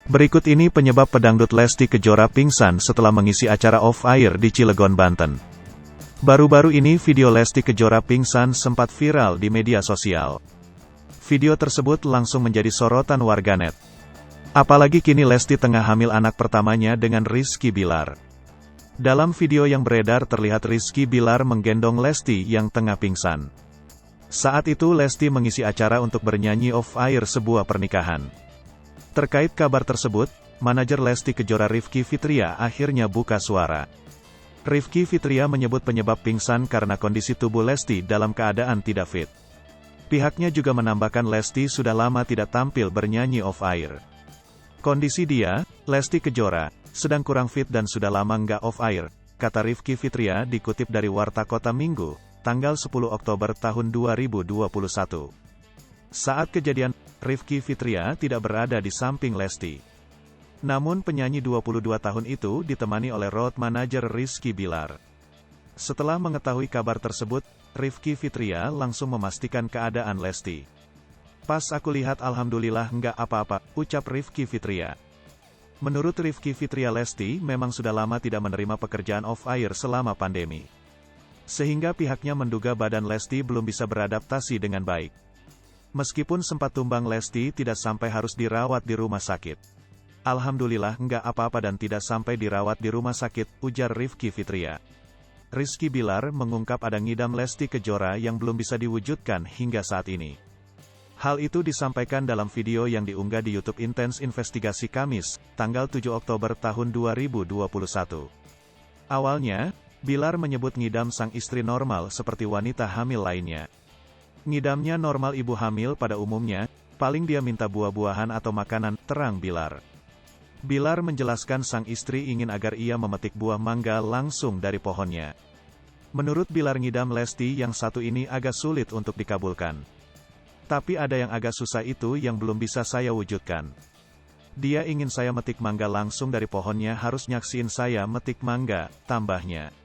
Berikut ini penyebab pedangdut Lesti Kejora pingsan setelah mengisi acara off-air di Cilegon, Banten. Baru-baru ini video Lesti Kejora pingsan sempat viral di media sosial. Video tersebut langsung menjadi sorotan warganet. Apalagi kini Lesti tengah hamil anak pertamanya dengan Rizky Bilar. Dalam video yang beredar terlihat Rizky Bilar menggendong Lesti yang tengah pingsan. Saat itu Lesti mengisi acara untuk bernyanyi off-air sebuah pernikahan. Terkait kabar tersebut, manajer Lesti Kejora Rifky Fitria akhirnya buka suara. Rifky Fitria menyebut penyebab pingsan karena kondisi tubuh Lesti dalam keadaan tidak fit. Pihaknya juga menambahkan Lesti sudah lama tidak tampil bernyanyi off-air. Kondisi dia, Lesti Kejora, sedang kurang fit dan sudah lama nggak off-air, kata Rifky Fitria dikutip dari Warta Kota Minggu, tanggal 10 Oktober tahun 2021. Saat kejadian, Rifky Fitria tidak berada di samping Lesti. Namun penyanyi 22 tahun itu ditemani oleh road manager Rizky Bilar. Setelah mengetahui kabar tersebut, Rifky Fitria langsung memastikan keadaan Lesti. "Pas aku lihat alhamdulillah nggak apa-apa," ucap Rifky Fitria. Menurut Rifky Fitria, Lesti memang sudah lama tidak menerima pekerjaan off-air selama pandemi. Sehingga pihaknya menduga badan Lesti belum bisa beradaptasi dengan baik. Meskipun sempat tumbang, Lesti tidak sampai harus dirawat di rumah sakit. "Alhamdulillah nggak apa-apa dan tidak sampai dirawat di rumah sakit," ujar Rifky Fitria. Rizky Bilar mengungkap ada ngidam Lesti Kejora yang belum bisa diwujudkan hingga saat ini. Hal itu disampaikan dalam video yang diunggah di YouTube Intens Investigasi Kamis, tanggal 7 Oktober tahun 2021. Awalnya, Bilar menyebut ngidam sang istri normal seperti wanita hamil lainnya. Ngidamnya normal ibu hamil pada umumnya, paling dia minta buah-buahan atau makanan, terang Bilar. Bilar menjelaskan sang istri ingin agar ia memetik buah mangga langsung dari pohonnya. Menurut Bilar, ngidam Lesti yang satu ini agak sulit untuk dikabulkan. "Tapi ada yang agak susah, itu yang belum bisa saya wujudkan. Dia ingin saya metik mangga langsung dari pohonnya, harus nyaksiin saya metik mangga," tambahnya.